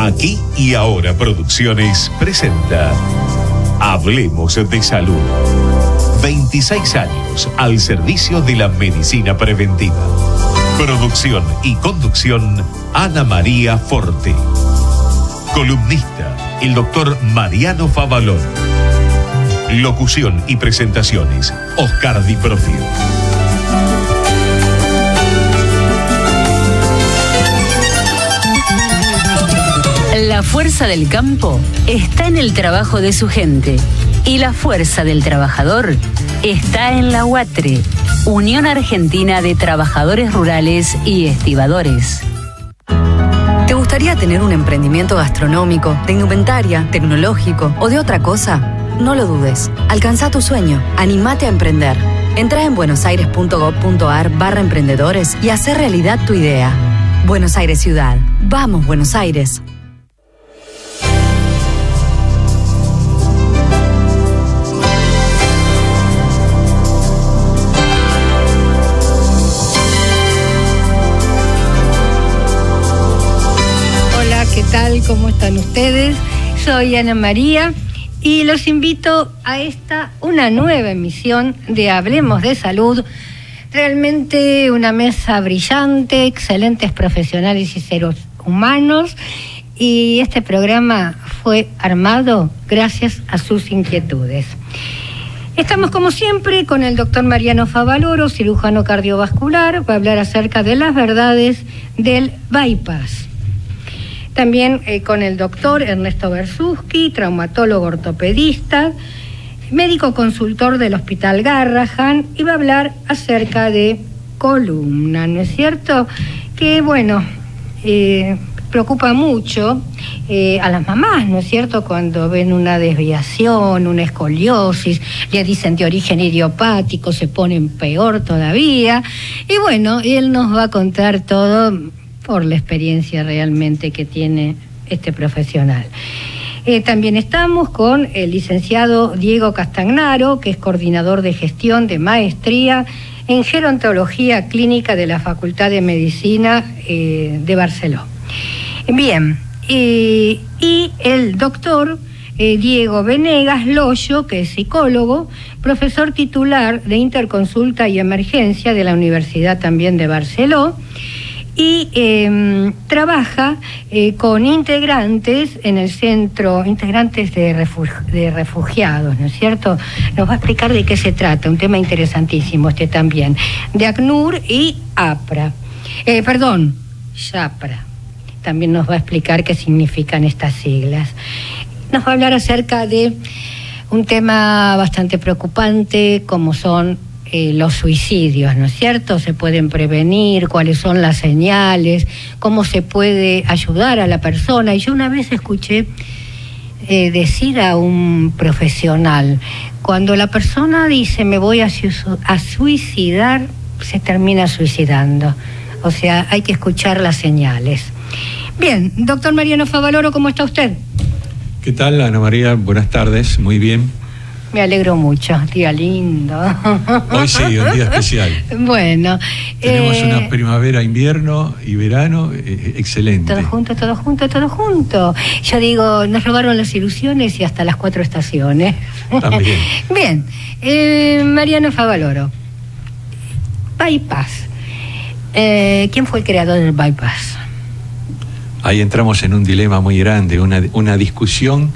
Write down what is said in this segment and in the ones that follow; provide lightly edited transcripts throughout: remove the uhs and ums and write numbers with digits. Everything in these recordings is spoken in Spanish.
Aquí y Ahora Producciones presenta Hablemos de Salud. 26 años al servicio de la medicina preventiva. Producción y conducción, Ana María Forte. Columnista, el doctor Mariano Favaloro. Locución y presentaciones, Oscar Di Profio. La fuerza del campo está en el trabajo de su gente y la fuerza del trabajador está en la UATRE, Unión Argentina de Trabajadores Rurales y Estibadores. ¿Te gustaría tener un emprendimiento gastronómico, de indumentaria, tecnológico o de otra cosa? No lo dudes. Alcanza tu sueño. Anímate a emprender. Entra en buenosaires.gov.ar/emprendedores y haz realidad tu idea. Buenos Aires Ciudad. Vamos, Buenos Aires. ¿Qué tal? ¿Cómo están ustedes? Soy Ana María y los invito a una nueva emisión de Hablemos de Salud. Realmente una mesa brillante, excelentes profesionales y seres humanos, y este programa fue armado gracias a sus inquietudes. Estamos como siempre con el doctor Mariano Favaloro, cirujano cardiovascular. Va a hablar acerca de las verdades del bypass. También con el doctor Ernesto Bersuski, traumatólogo ortopedista, médico consultor del Hospital Garrahan, y va a hablar acerca de columna, ¿no es cierto? Que, bueno, preocupa mucho a las mamás, ¿no es cierto? Cuando ven una desviación, una escoliosis, le dicen de origen idiopático, se ponen peor todavía. Y bueno, él nos va a contar todo por la experiencia realmente que tiene este profesional. También estamos con el licenciado Diego Castagnaro, que es coordinador de gestión de maestría en gerontología clínica de la Facultad de Medicina de Barcelona. Bien, y el doctor Diego Venegas Loyo, que es psicólogo, profesor titular de Interconsulta y Emergencia de la Universidad también de Barcelona, y trabaja con integrantes en el centro, integrantes de refugiados, ¿no es cierto? Nos va a explicar de qué se trata, un tema interesantísimo también, de ACNUR y YAPRA. También nos va a explicar qué significan estas siglas. Nos va a hablar acerca de un tema bastante preocupante, como son los suicidios, ¿no es cierto? Se pueden prevenir, cuáles son las señales, cómo se puede ayudar a la persona. Y yo una vez escuché decir a un profesional, cuando la persona dice me voy a suicidar, se termina suicidando. O sea, hay que escuchar las señales. Bien, doctor Mariano Favaloro, ¿cómo está usted? ¿Qué tal, Ana María? Buenas tardes, muy bien. Me alegro mucho, día lindo. Hoy sí, un día especial. Bueno. Tenemos una primavera, invierno y verano excelente. Todo junto. Yo digo, nos robaron las ilusiones y hasta las 4 estaciones. También. Bien, Mariano Favaloro. Bypass. ¿Quién fue el creador del bypass? Ahí entramos en un dilema muy grande, una discusión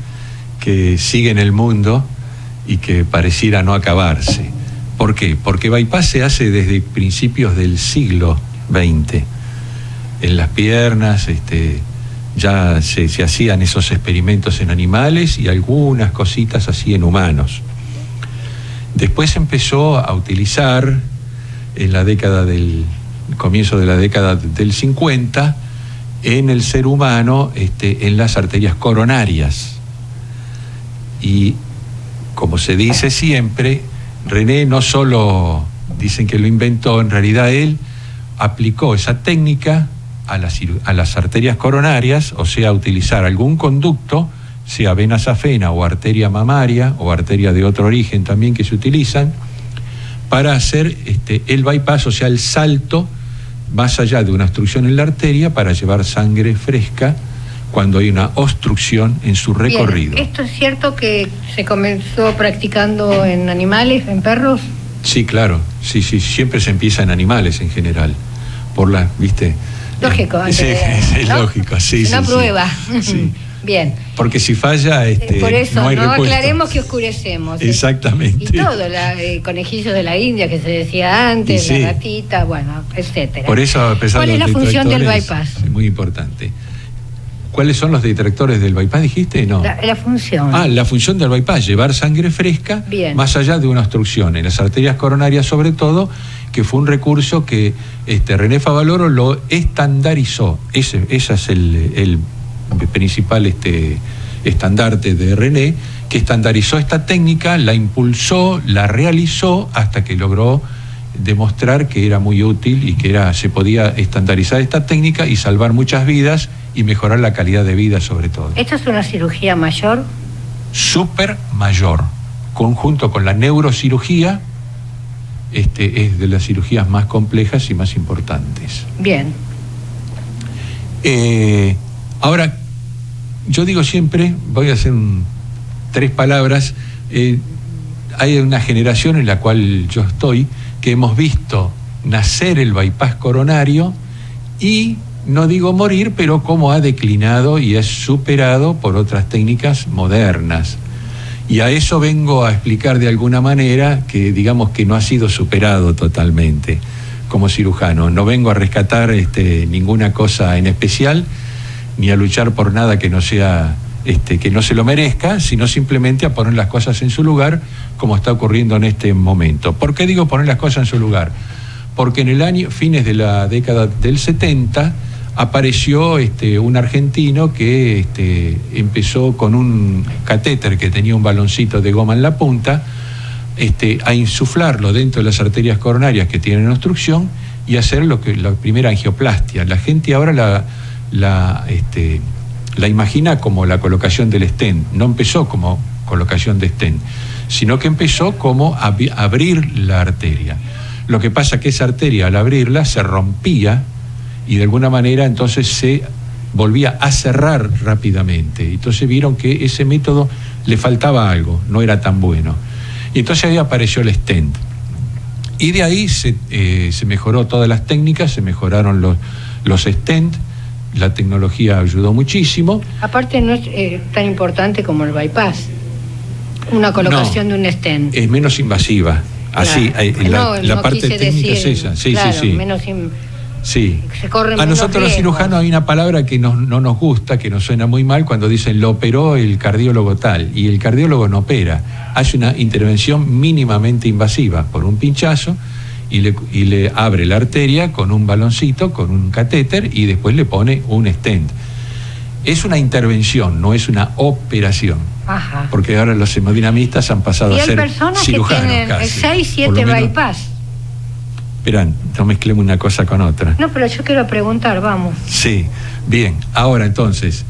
que sigue en el mundo y que pareciera no acabarse. ¿Por qué? Porque bypass se hace desde principios del siglo XX. En las piernas ya se hacían esos experimentos en animales y algunas cositas así en humanos. Después se empezó a utilizar en la comienzo de la década del 50 en el ser humano, en las arterias coronarias. Y como se dice siempre, René no solo dicen que lo inventó, en realidad él aplicó esa técnica a las arterias coronarias, o sea, utilizar algún conducto, sea vena safena o arteria mamaria o arteria de otro origen también que se utilizan, para hacer el bypass, o sea, el salto más allá de una obstrucción en la arteria para llevar sangre fresca cuando hay una obstrucción en su recorrido. Bien. ¿Esto es cierto que se comenzó practicando en animales, en perros? Sí, claro, sí, siempre se empieza en animales en general, por la, ¿viste? Lógico, Sí, es ¿no? lógico, sí. Una prueba. Sí. Bien. Porque si falla, por eso, no hay repuesto. Aclaremos que oscurecemos. Exactamente. Y todo, conejillos de la India que se decía antes, sí. la gatita, bueno, etcétera. Por eso, a pesar ¿Cuál de es los la función del detractores, bypass? es muy importante. ¿Cuáles son los detractores del bypass, dijiste? No. La función. La función del bypass, llevar sangre fresca. Bien. Más allá de una obstrucción en las arterias coronarias, sobre todo, que fue un recurso que René Favaloro lo estandarizó. Ese es el principal estandarte de René, que estandarizó esta técnica, la impulsó, la realizó hasta que logró demostrar que era muy útil y que se podía estandarizar esta técnica y salvar muchas vidas y mejorar la calidad de vida sobre todo. ¿Esto es una cirugía mayor? Súper mayor. Junto con la neurocirugía, es de las cirugías más complejas y más importantes. Bien. Ahora, yo digo siempre, voy a hacer 3 palabras, hay una generación en la cual yo estoy, que hemos visto nacer el bypass coronario y, no digo morir, pero cómo ha declinado y es superado por otras técnicas modernas. Y a eso vengo a explicar de alguna manera que digamos que no ha sido superado totalmente como cirujano. No vengo a rescatar ninguna cosa en especial, ni a luchar por nada que no sea que no se lo merezca, sino simplemente a poner las cosas en su lugar, como está ocurriendo en este momento. ¿Por qué digo poner las cosas en su lugar? Porque en fines de la década del 70 apareció un argentino que empezó con un catéter que tenía un baloncito de goma en la punta, a insuflarlo dentro de las arterias coronarias que tienen obstrucción y hacer la primera angioplastia. La gente ahora la imagina como la colocación del stent. No empezó como colocación de stent, sino que empezó como abrir la arteria. Lo que pasa es que esa arteria, al abrirla, se rompía y de alguna manera entonces se volvía a cerrar rápidamente. Entonces vieron que ese método le faltaba algo, no era tan bueno. Y entonces ahí apareció el stent. Y de ahí se mejoró todas las técnicas, se mejoraron los stent, la tecnología ayudó muchísimo. Aparte no es tan importante como el bypass, una colocación de un stent. Es menos invasiva. Así, claro. la parte técnica es esa. Sí, claro, sí. Sí. Se corre a nosotros los cirujanos hay una palabra que no nos gusta, que nos suena muy mal cuando dicen lo operó el cardiólogo tal, y el cardiólogo no opera, hace una intervención mínimamente invasiva por un pinchazo y le abre la arteria con un baloncito, con un catéter y después le pone un stent. Es una intervención, no es una operación. Ajá. Porque ahora los hemodinamistas han pasado a ser cirujanos. Y hay personas que tienen 6-7 bypass. Esperan, no mezclemos una cosa con otra. No, pero yo quiero preguntar, vamos. Sí, bien. Ahora entonces,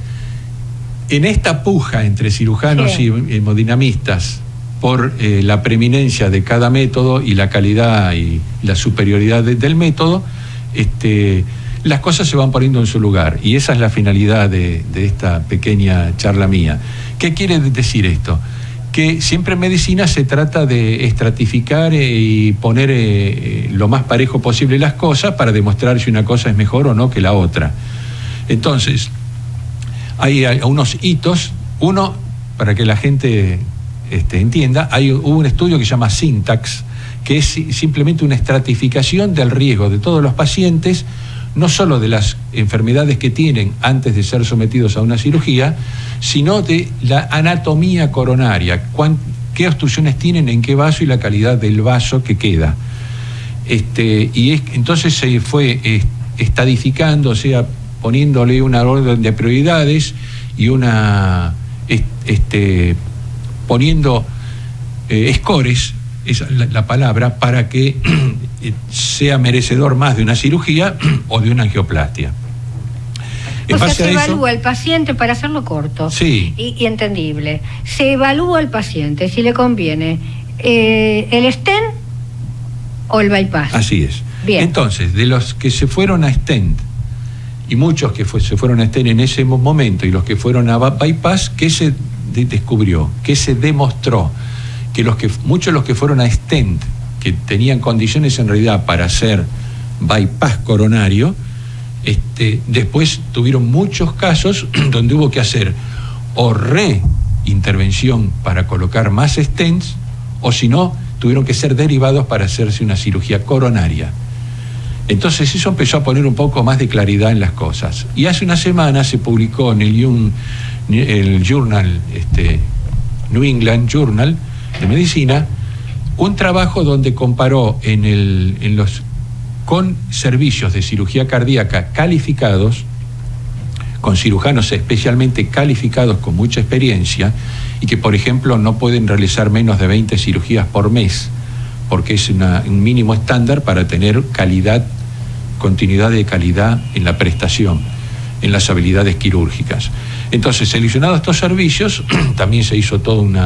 en esta puja entre cirujanos y hemodinamistas por la preeminencia de cada método y la calidad y la superioridad del método, las cosas se van poniendo en su lugar. Y esa es la finalidad de esta pequeña charla mía. ¿Qué quiere decir esto? Que siempre en medicina se trata de estratificar y poner lo más parejo posible las cosas para demostrar si una cosa es mejor o no que la otra. Entonces, hay unos hitos. Uno, para que la gente entienda, hubo un estudio que se llama Syntax, que es simplemente una estratificación del riesgo de todos los pacientes, no solo de las enfermedades que tienen antes de ser sometidos a una cirugía, sino de la anatomía coronaria, qué obstrucciones tienen, en qué vaso y la calidad del vaso que queda. Entonces se fue estadificando, o sea, poniéndole una orden de prioridades y poniendo scores, esa es la palabra, para que sea merecedor más de una cirugía o de una angioplastia. O sea, se evalúa el paciente, para hacerlo corto y entendible, se evalúa el paciente si le conviene el stent o el bypass. Así es. Bien. Entonces, de los que se fueron a stent, y muchos que se fueron a stent en ese momento y los que fueron a bypass, ¿qué se descubrió? ¿Qué se demostró? Que muchos de los que fueron a stent, que tenían condiciones en realidad para hacer bypass coronario, después tuvieron muchos casos donde hubo que hacer o reintervención para colocar más stents, o si no, tuvieron que ser derivados para hacerse una cirugía coronaria. Entonces eso empezó a poner un poco más de claridad en las cosas. Y hace una semana se publicó en el Journal, New England Journal de Medicina, un trabajo donde comparó con servicios de cirugía cardíaca calificados, con cirujanos especialmente calificados con mucha experiencia y que, por ejemplo, no pueden realizar menos de 20 cirugías por mes, porque es un mínimo estándar para tener continuidad de calidad en la prestación, en las habilidades quirúrgicas. Entonces, seleccionados estos servicios, también se hizo todo un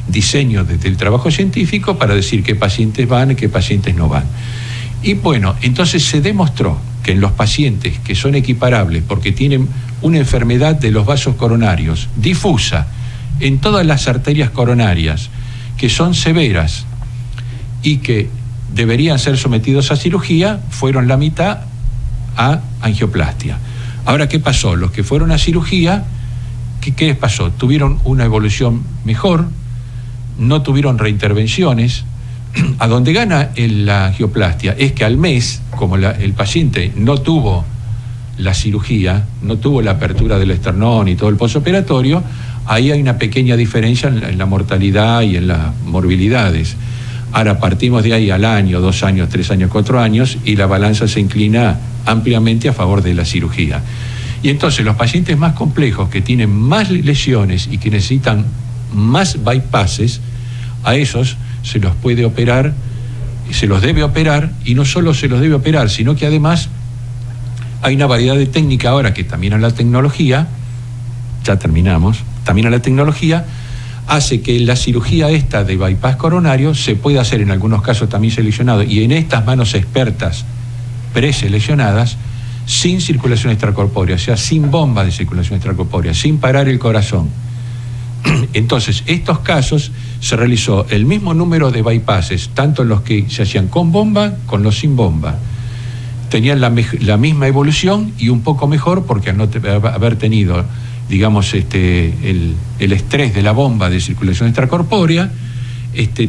diseño del trabajo científico para decir qué pacientes van y qué pacientes no van. Y bueno, entonces se demostró que en los pacientes que son equiparables porque tienen una enfermedad de los vasos coronarios difusa en todas las arterias coronarias, que son severas y que deberían ser sometidos a cirugía, fueron la mitad a angioplastia. Ahora, ¿qué pasó? Los que fueron a cirugía, ¿qué les pasó? Tuvieron una evolución mejor, no tuvieron reintervenciones. A donde gana la angioplastia es que al mes, como el paciente no tuvo la cirugía, no tuvo la apertura del esternón y todo el posoperatorio, ahí hay una pequeña diferencia en la mortalidad y en las morbilidades. Ahora partimos de ahí al año, 2 años, 3 años, 4 años, y la balanza se inclina ampliamente a favor de la cirugía. Y entonces los pacientes más complejos, que tienen más lesiones y que necesitan más bypasses, a esos se los puede operar, se los debe operar, y no solo se los debe operar, sino que además hay una variedad de técnica ahora que también a la tecnología, ya terminamos, también a la tecnología, hace que la cirugía esta de bypass coronario se pueda hacer en algunos casos también seleccionados, y en estas manos expertas preseleccionadas, sin circulación extracorpórea, o sea, sin bomba de circulación extracorpórea, sin parar el corazón. Entonces, estos casos se realizó el mismo número de bypasses, tanto los que se hacían con bomba, con los sin bomba. Tenían la misma evolución y un poco mejor, porque al no haber tenido, digamos, el estrés de la bomba de circulación extracorpórea,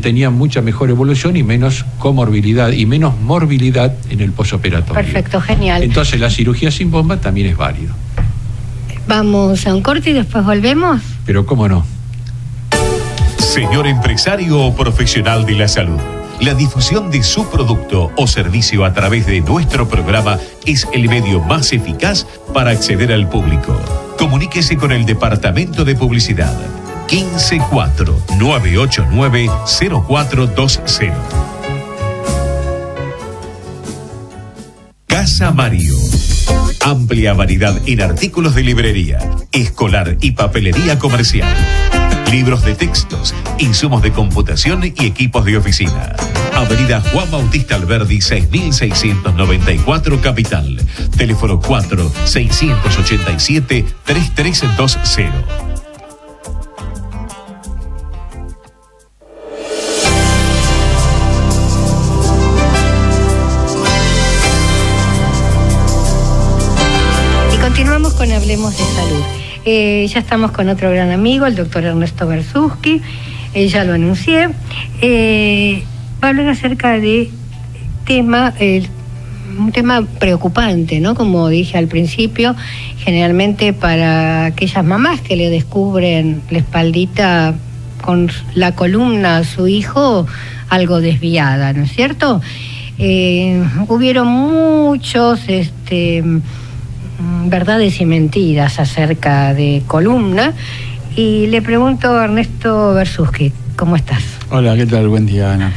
tenían mucha mejor evolución y menos comorbilidad y menos morbilidad en el posoperatorio. Perfecto, genial. Entonces, la cirugía sin bomba también es válido. Vamos a un corte y después volvemos. Pero cómo no. Señor empresario o profesional de la salud, la difusión de su producto o servicio a través de nuestro programa es el medio más eficaz para acceder al público. Comuníquese con el Departamento de Publicidad 154-989-0420. Casa Mario. Amplia variedad en artículos de librería, escolar y papelería comercial. Libros de textos, insumos de computación y equipos de oficina. Avenida Juan Bautista Alberdi, 6694 Capital. Teléfono 4-687-3320. Continuamos con Hablemos de Salud. Ya estamos con otro gran amigo, el doctor Ernesto Bersuski. Ya lo anuncié. Va a hablar acerca de un tema preocupante, ¿no? Como dije al principio, generalmente para aquellas mamás que le descubren la espaldita con la columna a su hijo algo desviada, ¿no es cierto? Hubieron muchos verdades y mentiras acerca de columna, y le pregunto a Ernesto Bersuski, ¿cómo estás? Hola, ¿qué tal? Buen día, Ana.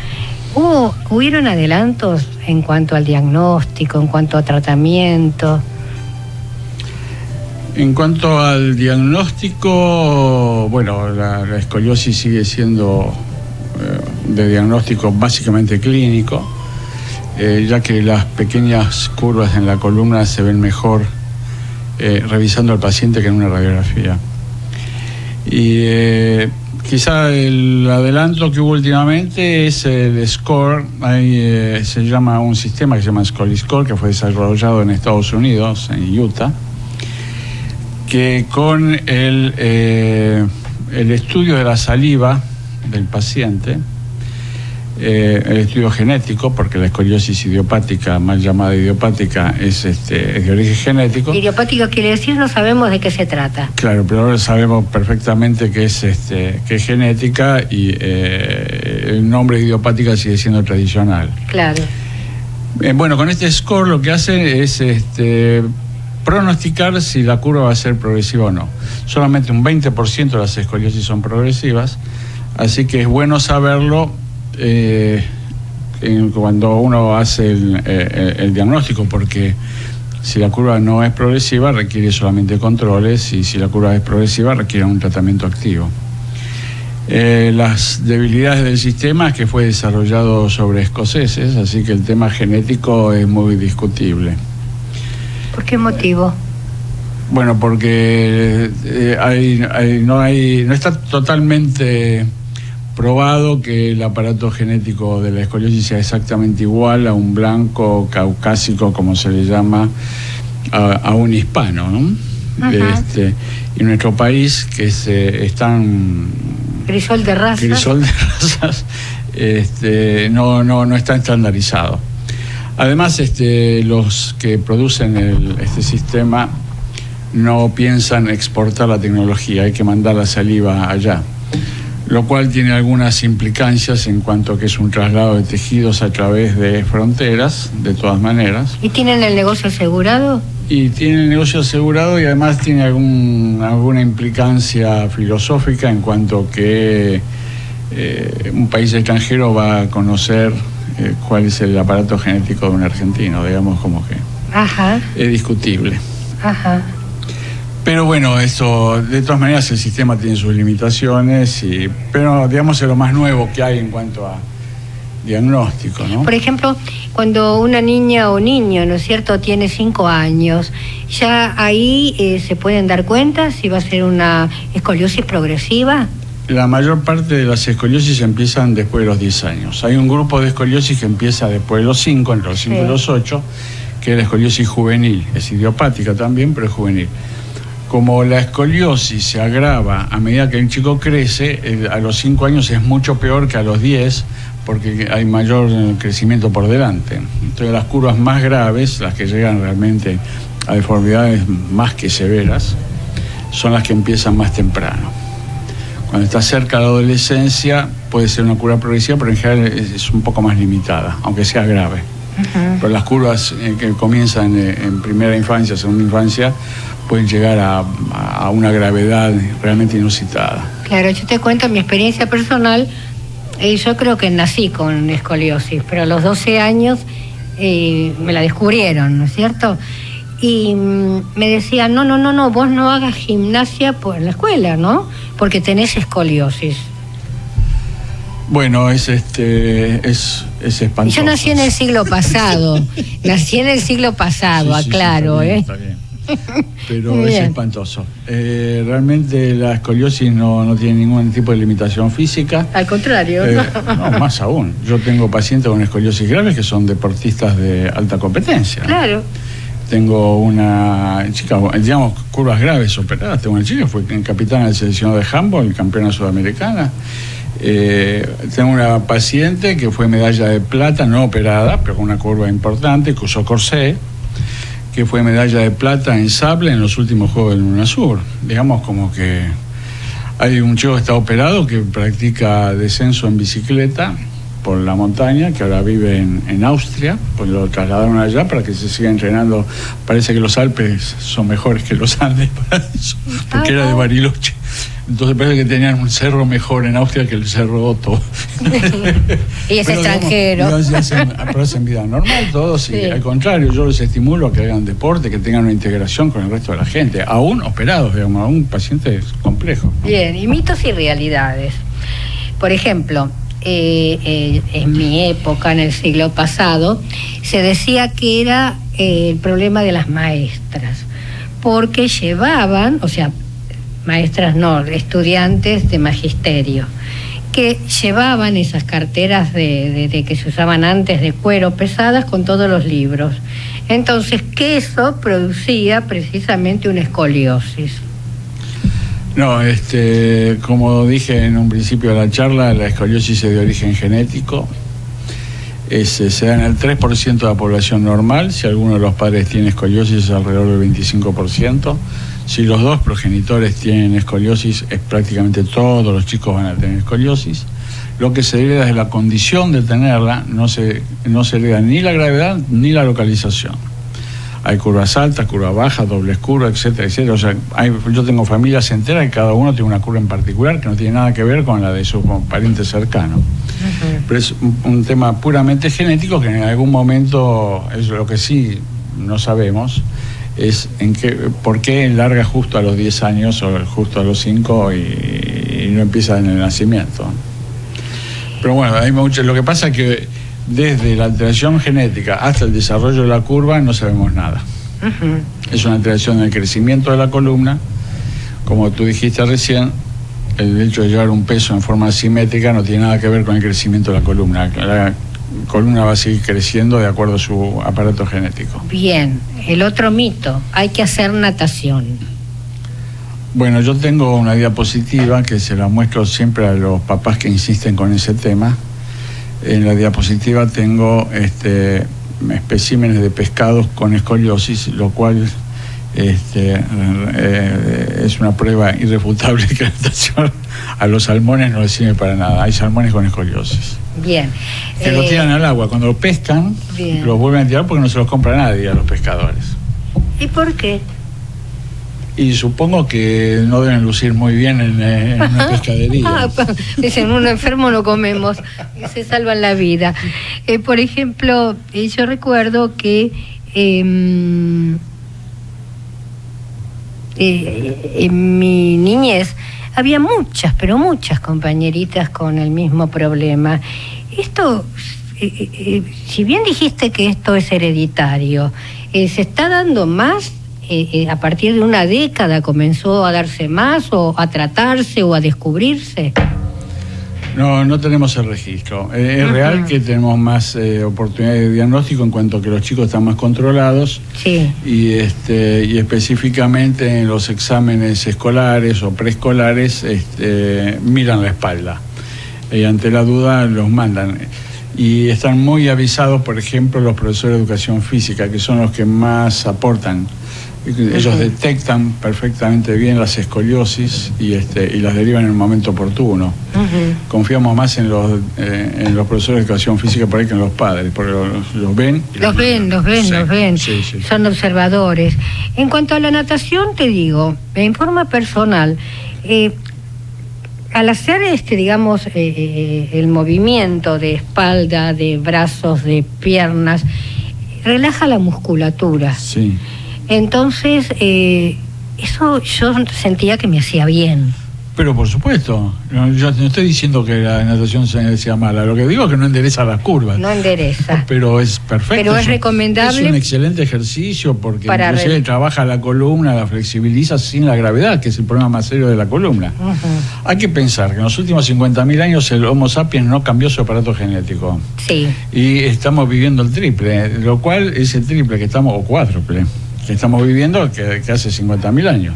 ¿Hubieron adelantos en cuanto al diagnóstico, en cuanto a tratamiento? En cuanto al diagnóstico, bueno, la escoliosis sigue siendo de diagnóstico básicamente clínico, ya que las pequeñas curvas en la columna se ven mejor revisando al paciente que en una radiografía. Y quizá el adelanto que hubo últimamente es el SCORE. Se llama un sistema que se llama SCORE, que fue desarrollado en Estados Unidos, en Utah, que con el estudio de la saliva del paciente, el estudio genético, porque la escoliosis idiopática, mal llamada idiopática, es de origen genético. Idiopático quiere decir no sabemos de qué se trata. Claro, pero ahora sabemos perfectamente que es genética, y el nombre idiopática sigue siendo tradicional. Claro. Bueno, con este score lo que hace es pronosticar si la curva va a ser progresiva o no. Solamente un 20% de las escoliosis son progresivas, así que es bueno saberlo cuando uno hace el diagnóstico, porque si la curva no es progresiva requiere solamente controles, y si la curva es progresiva requiere un tratamiento activo. Las debilidades del sistema es que fue desarrollado sobre escoceses, así que el tema genético es muy discutible. ¿Por qué motivo? Bueno, porque no está totalmente probado que el aparato genético de la escoliosis sea exactamente igual a un blanco caucásico, como se le llama, a un hispano, ¿no? Y nuestro país, que es tan crisol de razas, no está estandarizado. Además, los que producen este sistema no piensan exportar la tecnología, hay que mandar la saliva allá, lo cual tiene algunas implicancias en cuanto a que es un traslado de tejidos a través de fronteras, de todas maneras. ¿Y tienen el negocio asegurado? Y tiene el negocio asegurado, y además tiene alguna implicancia filosófica en cuanto que un país extranjero va a conocer cuál es el aparato genético de un argentino, digamos, como que Ajá. Es discutible. Ajá. Pero bueno, eso, de todas maneras, el sistema tiene sus limitaciones, pero digamos es lo más nuevo que hay en cuanto a diagnóstico, ¿no? Por ejemplo, cuando una niña o niño, ¿no es cierto?, tiene 5 años, ya ahí se pueden dar cuenta si va a ser una escoliosis progresiva. La mayor parte de las escoliosis empiezan después de los 10 años. Hay un grupo de escoliosis que empieza después de los 5, entre los 5 y los 8, que es la escoliosis juvenil. Es idiopática también, pero es juvenil. Como la escoliosis se agrava a medida que el chico crece, a los 5 años es mucho peor que a los 10, porque hay mayor crecimiento por delante. Entonces las curvas más graves, las que llegan realmente a deformidades más que severas, son las que empiezan más temprano. Cuando está cerca de la adolescencia puede ser una curva progresiva, pero en general es un poco más limitada, aunque sea grave. Uh-huh. Pero las curvas que comienzan en primera infancia, segunda infancia, pueden llegar a una gravedad realmente inusitada. Claro, yo te cuento mi experiencia personal. Yo creo que nací con escoliosis, pero a los 12 años me la descubrieron, ¿no es cierto? Y me decían, no, vos no hagas gimnasia por la escuela, ¿no? Porque tenés escoliosis. Bueno, es espantoso. Yo nací en el siglo pasado, aclaro, sí, está bien. Pero es espantoso. Realmente la escoliosis no tiene ningún tipo de limitación física. Al contrario. No, más aún. Yo tengo pacientes con escoliosis graves que son deportistas de alta competencia. Claro. Tengo una chica, digamos, curvas graves operadas. Tengo una chica que fue capitana del seleccionado de handball, campeona sudamericana. Tengo una paciente que fue medalla de plata, no operada, pero con una curva importante, que usó corsé, que fue medalla de plata en sable en los últimos Juegos del UNASUR. Digamos como que hay un chico que está operado que practica descenso en bicicleta por la montaña, que ahora vive en Austria, pues lo trasladaron allá para que se siga entrenando. Parece que los Alpes son mejores que los Andes para eso, porque era de Bariloche. Entonces parece que tenían un cerro mejor en Austria que el cerro Otto. Y es extranjero. Pero hacen vida normal todos, sí. Al contrario, yo les estimulo a que hagan deporte, que tengan una integración con el resto de la gente, aún operados, digamos, aún pacientes complejos. Bien, y mitos y realidades. Por ejemplo, en mi época, en el siglo pasado, se decía que era el problema de las maestras, porque llevaban, o sea, maestras no, estudiantes de magisterio, que llevaban esas carteras de que se usaban antes de cuero pesadas con todos los libros. Entonces, que eso producía precisamente una escoliosis. No, como dije en un principio de la charla, la escoliosis es de origen genético. Se da en el 3% de la población normal. Si alguno de los padres tiene escoliosis, es alrededor del 25%. Si los dos progenitores tienen escoliosis, es prácticamente todos los chicos van a tener escoliosis. Lo que se hereda es la condición de tenerla, no se hereda ni la gravedad ni la localización. Hay curvas altas, curvas bajas, dobles curvas, etcétera, etcétera. O sea, yo tengo familias enteras y cada uno tiene una curva en particular que no tiene nada que ver con la de su pariente cercano. Uh-huh. Pero es un tema puramente genético que en algún momento, es lo que sí no sabemos, es por qué larga justo a los 10 años o justo a los 5 y no empieza en el nacimiento. Pero bueno, hay mucho. Lo que pasa es que desde la alteración genética hasta el desarrollo de la curva no sabemos nada. Uh-huh. Es una alteración en el crecimiento de la columna. Como tú dijiste recién, el hecho de llevar un peso en forma asimétrica no tiene nada que ver con el crecimiento de la columna. La columna va a seguir creciendo de acuerdo a su aparato genético. Bien, el otro mito, hay que hacer natación. Bueno, yo tengo una diapositiva que se la muestro siempre a los papás que insisten con ese tema. En la diapositiva tengo especímenes de pescados con escoliosis, lo cual es una prueba irrefutable que la natación a los salmones no les sirve para nada. Hay salmones con escoliosis. Bien. Que lo tiran al agua. Cuando lo pescan, bien, los vuelven a tirar porque no se los compra nadie a los pescadores. ¿Y por qué? Y supongo que no deben lucir muy bien en una pescadería. Dicen, un enfermo no comemos, y se salvan la vida. Por ejemplo, yo recuerdo que en mi niñez había muchas, pero muchas compañeritas con el mismo problema. Esto, si bien dijiste que esto es hereditario, ¿se está dando más? ¿A partir de una década comenzó a darse más o a tratarse o a descubrirse? No tenemos el registro. Es real que tenemos más oportunidades de diagnóstico en cuanto a que los chicos están más controlados. Sí. Y específicamente en los exámenes escolares o preescolares miran la espalda. Y ante la duda los mandan. Y están muy avisados, por ejemplo, los profesores de educación física, que son los que más aportan. Ellos detectan perfectamente bien las escoliosis y las derivan en el momento oportuno. Uh-huh. Confiamos más en los profesores de educación física por ahí que en los padres, porque los ven. Los ven. Sí. Son observadores. En cuanto a la natación, te digo, en forma personal, al hacer el movimiento de espalda, de brazos, de piernas, relaja la musculatura. Sí. Entonces, eso yo sentía que me hacía bien. Pero por supuesto, yo no estoy diciendo que la natación sea mala, lo que digo es que no endereza las curvas. No endereza. Pero es perfecto. Pero es recomendable. Es un excelente ejercicio porque inclusive trabaja la columna, la flexibiliza sin la gravedad, que es el problema más serio de la columna. Uh-huh. Hay que pensar que en los últimos 50.000 años el Homo sapiens no cambió su aparato genético. Sí. Y estamos viviendo el triple, lo cual es el triple que estamos, o cuádruple, que estamos viviendo que hace 50.000 años.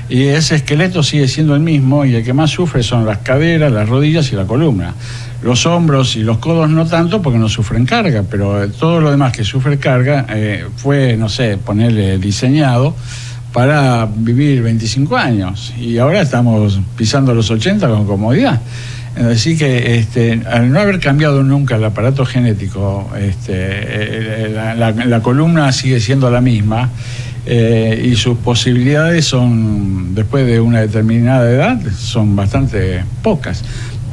Y ese esqueleto sigue siendo el mismo y el que más sufre son las caderas, las rodillas y la columna. Los hombros y los codos no tanto porque no sufren carga, pero todo lo demás que sufre carga fue, ponerle diseñado para vivir 25 años. Y ahora estamos pisando los 80 con comodidad. Así que al no haber cambiado nunca el aparato genético, la columna sigue siendo la misma. Y sus posibilidades son, después de una determinada edad, son bastante pocas.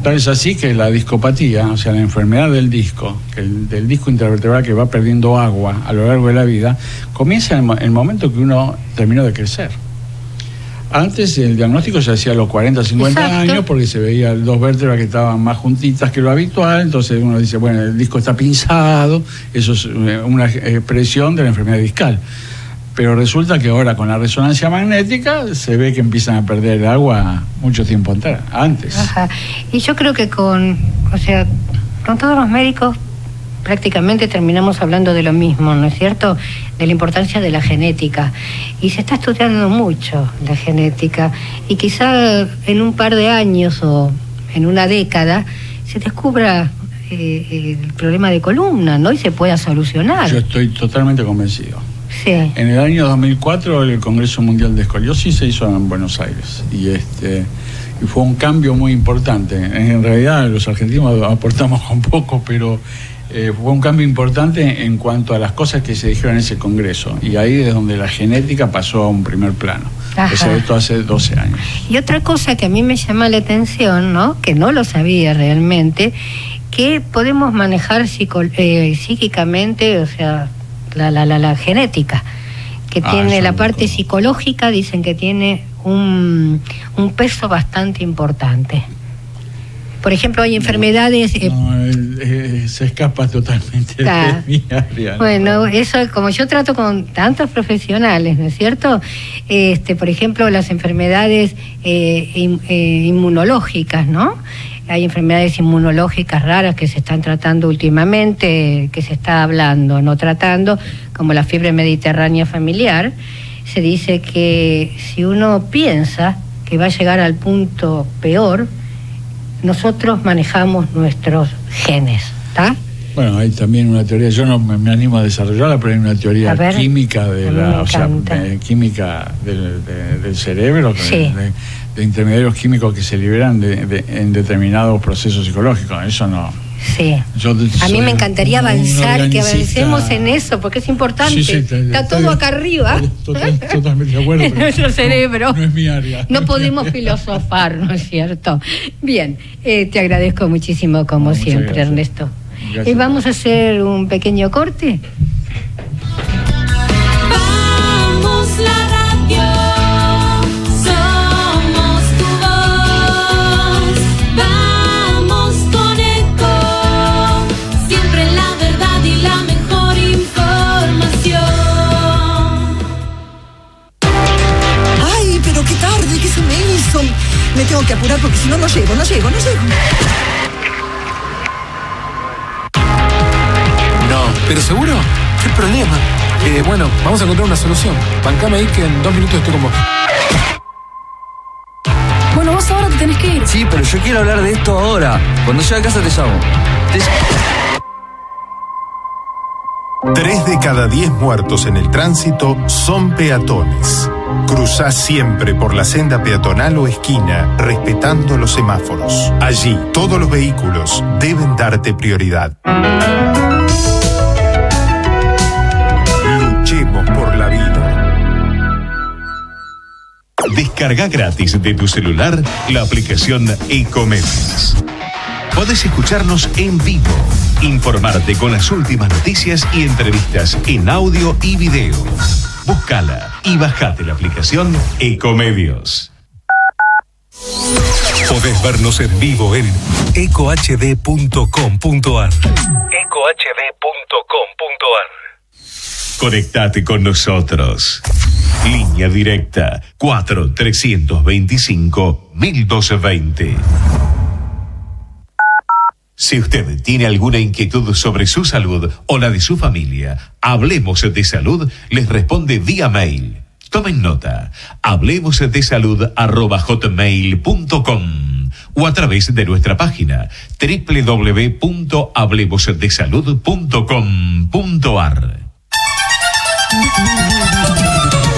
Tal es así que la discopatía, o sea, la enfermedad del disco, del disco intervertebral que va perdiendo agua a lo largo de la vida, comienza en el momento que uno terminó de crecer. Antes el diagnóstico se hacía a los 40, 50 Exacto. años porque se veían dos vértebras que estaban más juntitas que lo habitual, entonces uno dice, bueno, el disco está pinzado, eso es una expresión de la enfermedad discal. Pero resulta que ahora con la resonancia magnética se ve que empiezan a perder agua mucho tiempo antes. Ajá. Y yo creo que con todos los médicos prácticamente terminamos hablando de lo mismo, ¿no es cierto? De la importancia de la genética. Y se está estudiando mucho la genética. Y quizá en un par de años o en una década se descubra el problema de columna, ¿no? Y se pueda solucionar. Yo estoy totalmente convencido. Sí. En el año 2004 el Congreso Mundial de Escoliosis se hizo en Buenos Aires y fue un cambio muy importante. En realidad los argentinos aportamos con poco, pero fue un cambio importante en cuanto a las cosas que se dijeron en ese congreso, y ahí es donde la genética pasó a un primer plano. Ajá. O sea, esto hace 12 años. Y otra cosa que a mí me llama la atención, ¿no? Que no lo sabía realmente, que podemos manejar psíquicamente, o sea, la genética, que tiene la parte psicológica, dicen que tiene un peso bastante importante. Por ejemplo, hay enfermedades... se escapa totalmente de mi área. Bueno, eso, como yo trato con tantos profesionales, ¿no es cierto? Por ejemplo, las enfermedades inmunológicas, ¿no? Hay enfermedades inmunológicas raras que se están tratando últimamente, que se está hablando, no tratando, como la fiebre mediterránea familiar. Se dice que si uno piensa que va a llegar al punto peor, nosotros manejamos nuestros genes, ¿está? Bueno, hay también una teoría, yo no me animo a desarrollarla, pero hay una teoría química química del cerebro, sí, de intermediarios químicos que se liberan en determinados procesos psicológicos. Eso no. Sí. A mí me encantaría avanzar, que avancemos en eso, porque es importante. Sí, está todo acá arriba. Totalmente de acuerdo. En nuestro cerebro. No es mi área. No podemos filosofar, ¿no es cierto? Bien, te agradezco muchísimo, como siempre, gracias, Ernesto. Gracias. Vamos a hacer un pequeño corte. Vamos la radio. Me tengo que apurar porque si no, no llego. No, pero ¿seguro? ¿Qué problema? Bueno, vamos a encontrar una solución. Bancame ahí que en 2 minutos estoy con vos. Bueno, vos ahora te tenés que ir. Sí, pero yo quiero hablar de esto ahora. Cuando llegue a casa te llamo. 3 de cada 10 muertos en el tránsito son peatones. Cruzá siempre por la senda peatonal o esquina, respetando los semáforos. Allí, todos los vehículos deben darte prioridad. Luchemos por la vida. Descarga gratis de tu celular la aplicación Ecomedios. Podés escucharnos en vivo, informarte con las últimas noticias y entrevistas en audio y video. Búscala y bajate la aplicación Ecomedios. Podés vernos en vivo en ecohd.com.ar. Conectate con nosotros. Línea directa 4-325-1220. Si usted tiene alguna inquietud sobre su salud o la de su familia, Hablemos de Salud les responde vía mail. Tomen nota, hablemosdesalud@hotmail.com o a través de nuestra página www.hablemosdesalud.com.ar.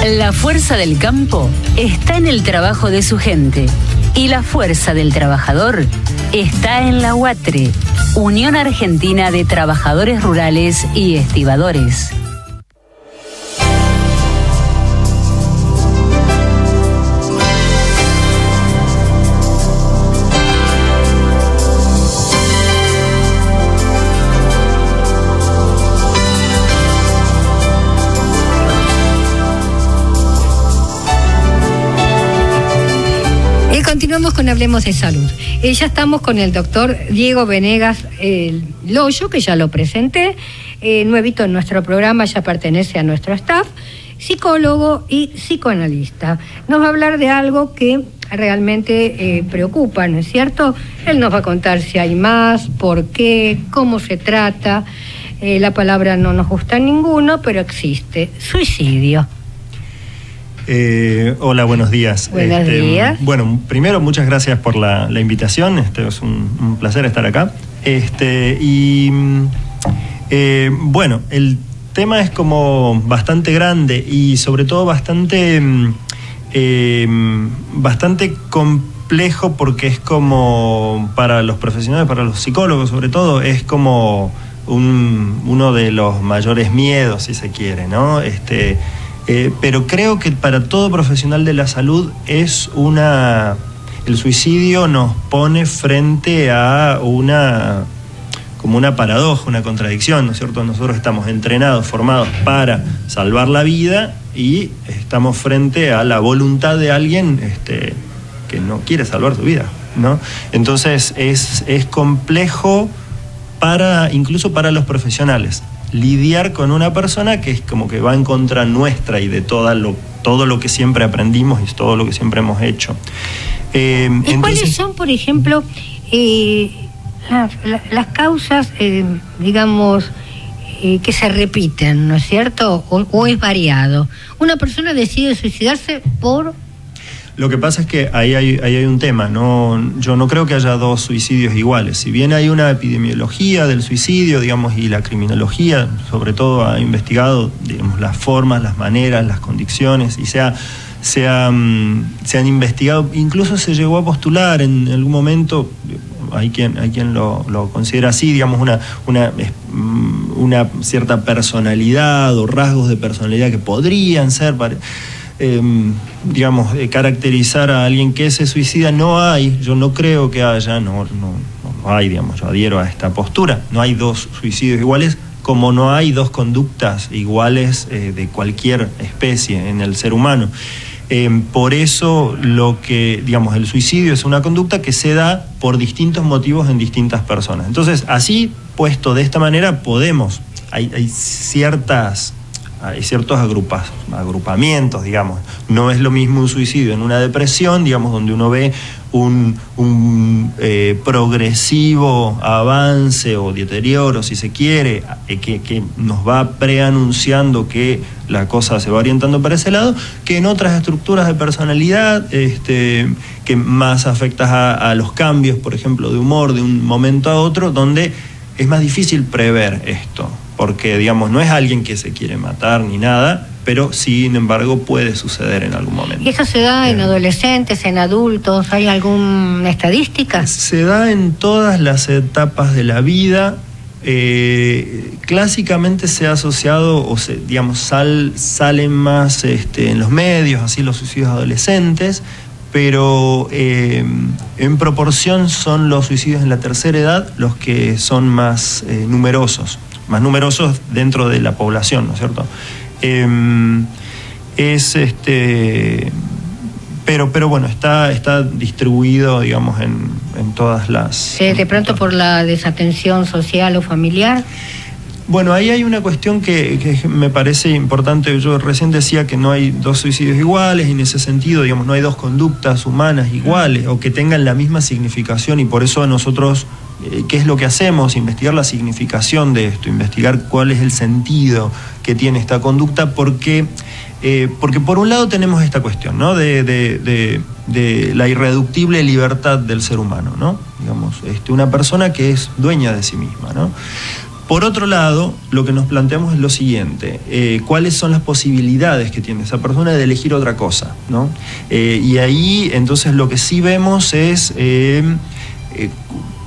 La fuerza del campo está en el trabajo de su gente y la fuerza del trabajador está en la UATRE, Unión Argentina de Trabajadores Rurales y Estibadores. Continuamos con Hablemos de Salud. Ya estamos con el doctor Diego Venegas Loyo, que ya lo presenté, nuevito en nuestro programa, ya pertenece a nuestro staff. psicólogo y psicoanalista. Nos va a hablar de algo que realmente preocupa, ¿no es cierto? Él nos va a contar si hay más, por qué, cómo se trata. La palabra no nos gusta a ninguno, pero existe. Suicidio. Hola, buenos días. Buenos días. Bueno, primero, muchas gracias por la invitación. Es un placer estar acá. Bueno, el tema es como bastante grande y sobre todo bastante complejo, porque es como para los profesionales, para los psicólogos sobre todo, es como uno de los mayores miedos, si se quiere, ¿no? Pero creo que para todo profesional de la salud el suicidio nos pone frente a como una paradoja, una contradicción, ¿no es cierto? Nosotros estamos entrenados, formados para salvar la vida y estamos frente a la voluntad de alguien que no quiere salvar su vida, ¿no? Entonces es complejo incluso para los profesionales lidiar con una persona que es como que va en contra nuestra y de todo lo que siempre aprendimos y todo lo que siempre hemos hecho. ¿Y cuáles son, por ejemplo, las causas, digamos, que se repiten, ¿no es cierto? ¿O es variado? Una persona decide suicidarse por... Lo que pasa es que ahí hay un tema, yo no creo que haya dos suicidios iguales. Si bien hay una epidemiología del suicidio, digamos, y la criminología, sobre todo, ha investigado, digamos, las formas, las maneras, las condiciones, y se han investigado, incluso se llegó a postular en algún momento, hay quien lo considera así, digamos, una cierta personalidad o rasgos de personalidad que podrían ser... caracterizar a alguien que se suicida. Yo no creo que haya, no hay, digamos, yo adhiero a esta postura. No hay dos suicidios iguales, como no hay dos conductas iguales de cualquier especie en el ser humano. Por eso el suicidio es una conducta que se da por distintos motivos en distintas personas. Entonces, así puesto de esta manera, hay ciertos agrupamientos, digamos. No es lo mismo un suicidio en una depresión, digamos, donde uno ve un progresivo avance o deterioro, si se quiere, que nos va preanunciando que la cosa se va orientando para ese lado, que en otras estructuras de personalidad, que más afectas a los cambios, por ejemplo, de humor de un momento a otro, donde es más difícil prever esto. Porque, digamos, no es alguien que se quiere matar ni nada, pero sin embargo puede suceder en algún momento. ¿Y eso se da en adolescentes, en adultos? ¿Hay alguna estadística? Se da en todas las etapas de la vida. Clásicamente se ha asociado, salen más en los medios, así, los suicidios adolescentes, pero en proporción son los suicidios en la tercera edad los que son más numerosos dentro de la población, ¿no es cierto? Pero bueno, está distribuido, digamos, en todas las... ¿De pronto por la desatención social o familiar? Bueno, ahí hay una cuestión que me parece importante. Yo recién decía que no hay dos suicidios iguales, y en ese sentido, digamos, no hay dos conductas humanas iguales o que tengan la misma significación, y por eso nosotros, ¿qué es lo que hacemos? Investigar la significación de esto, investigar cuál es el sentido que tiene esta conducta, porque por un lado tenemos esta cuestión, ¿no? de la irreductible libertad del ser humano, ¿no? Digamos, una persona que es dueña de sí misma, ¿no? Por otro lado, lo que nos planteamos es lo siguiente: ¿cuáles son las posibilidades que tiene esa persona de elegir otra cosa, ¿no? Y ahí, entonces, lo que sí vemos es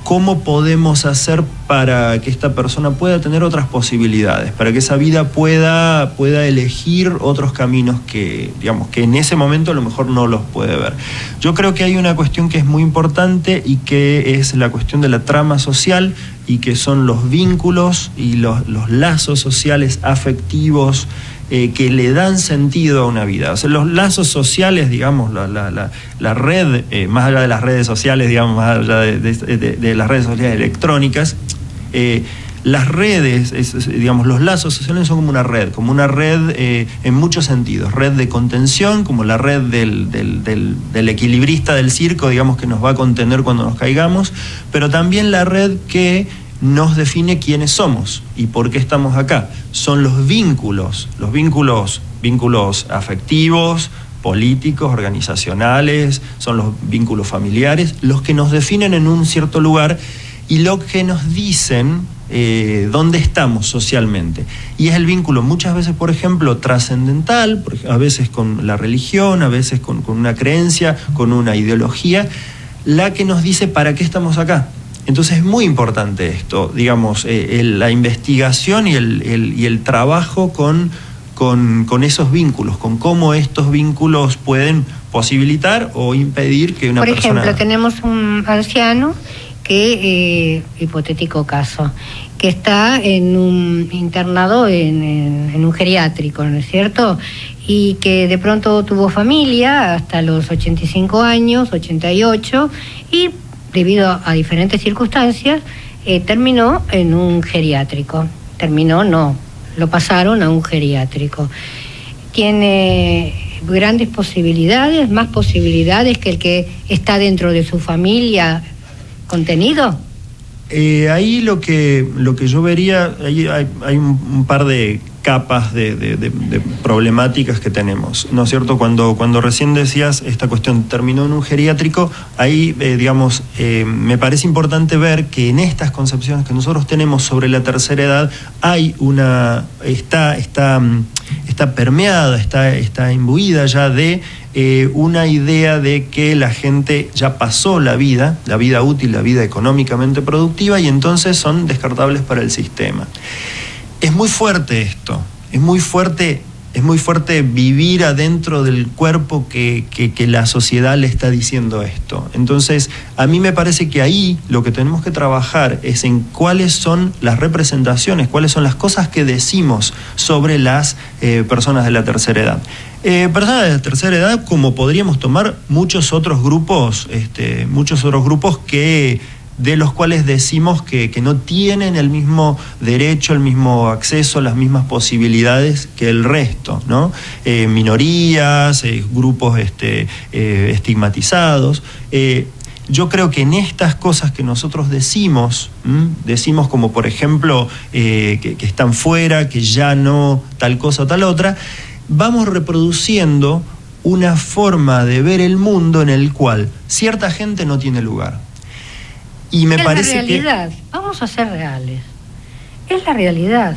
cómo podemos hacer para que esta persona pueda tener otras posibilidades, para que esa vida pueda elegir otros caminos que, digamos, que en ese momento a lo mejor no los puede ver. Yo creo que hay una cuestión que es muy importante y que es la cuestión de la trama social, y que son los vínculos y los lazos sociales afectivos que le dan sentido a una vida. O sea, los lazos sociales, digamos, la red, más allá de las redes sociales, digamos, más allá de las redes sociales electrónicas, las redes, digamos, los lazos sociales son como una red en muchos sentidos, red de contención, como la red del equilibrista del circo, digamos, que nos va a contener cuando nos caigamos, pero también la red que nos define quiénes somos y por qué estamos acá. Son los vínculos afectivos, políticos, organizacionales, son los vínculos familiares, los que nos definen en un cierto lugar y lo que nos dicen dónde estamos socialmente. Y es el vínculo muchas veces, por ejemplo, trascendental, a veces con la religión, a veces con una creencia, con una ideología, la que nos dice para qué estamos acá. Entonces es muy importante esto, digamos, la investigación y el trabajo con esos vínculos, con cómo estos vínculos pueden posibilitar o impedir que una persona... Por ejemplo, tenemos un anciano que, hipotético caso, que está internado en un geriátrico, ¿no es cierto? Y que de pronto tuvo familia hasta los 85 años, 88, y debido a diferentes circunstancias, terminó en un geriátrico. Lo pasaron a un geriátrico. Tiene grandes posibilidades, más posibilidades que el que está dentro de su familia contenido. Ahí lo que yo vería, ahí hay un par de capas de problemáticas que tenemos, ¿no es cierto? Cuando recién decías esta cuestión, terminó en un geriátrico, ahí, digamos, me parece importante ver que en estas concepciones que nosotros tenemos sobre la tercera edad hay está permeada, está imbuida ya de una idea de que la gente ya pasó la vida útil, la vida económicamente productiva, y entonces son descartables para el sistema. Es muy fuerte esto, es muy fuerte vivir adentro del cuerpo que la sociedad le está diciendo esto. Entonces, a mí me parece que ahí lo que tenemos que trabajar es en cuáles son las representaciones, cuáles son las cosas que decimos sobre las personas de la tercera edad. Personas de la tercera edad, como podríamos tomar muchos otros grupos de los cuales decimos que no tienen el mismo derecho, el mismo acceso, las mismas posibilidades que el resto, ¿no? Minorías, grupos estigmatizados. Yo creo que en estas cosas que nosotros decimos como por ejemplo que están fuera, que ya no tal cosa o tal otra, vamos reproduciendo una forma de ver el mundo en el cual cierta gente no tiene lugar. Y me parece la realidad. Vamos a ser reales. Es la realidad.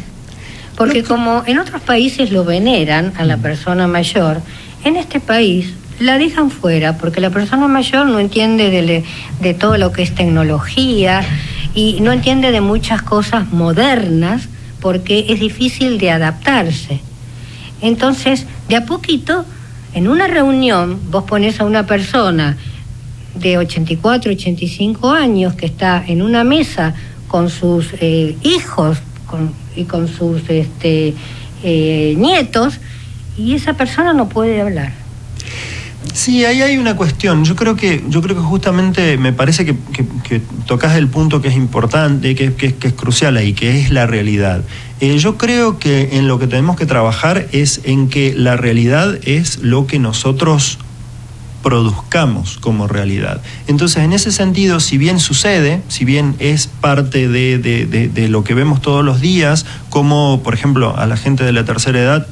Porque como en otros países lo veneran a la persona mayor, en este país la dejan fuera porque la persona mayor no entiende de todo lo que es tecnología y no entiende de muchas cosas modernas porque es difícil de adaptarse. Entonces, de a poquito, en una reunión, vos ponés a una persona de 84, 85 años que está en una mesa con sus hijos y con sus nietos, y esa persona no puede hablar. Sí, ahí hay una cuestión. Yo creo que justamente me parece que tocas el punto que es importante, que es crucial ahí, que es la realidad. Yo creo que en lo que tenemos que trabajar es en que la realidad es lo que nosotros produzcamos como realidad. Entonces, en ese sentido, si bien sucede, si bien es parte de lo que vemos todos los días, como por ejemplo a la gente de la tercera edad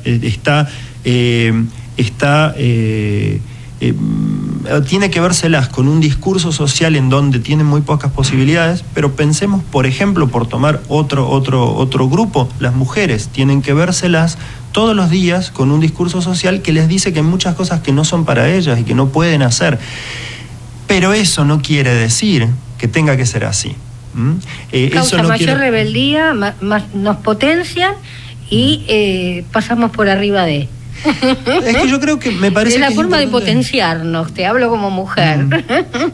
tiene que vérselas con un discurso social en donde tienen muy pocas posibilidades, pero pensemos, por ejemplo, por tomar otro grupo, las mujeres tienen que vérselas todos los días con un discurso social que les dice que hay muchas cosas que no son para ellas y que no pueden hacer. Pero eso no quiere decir que tenga que ser así. Causa mayor rebeldía, nos potencian y pasamos por arriba de... Es que yo creo que me parece... Es la forma de potenciarnos, te hablo como mujer.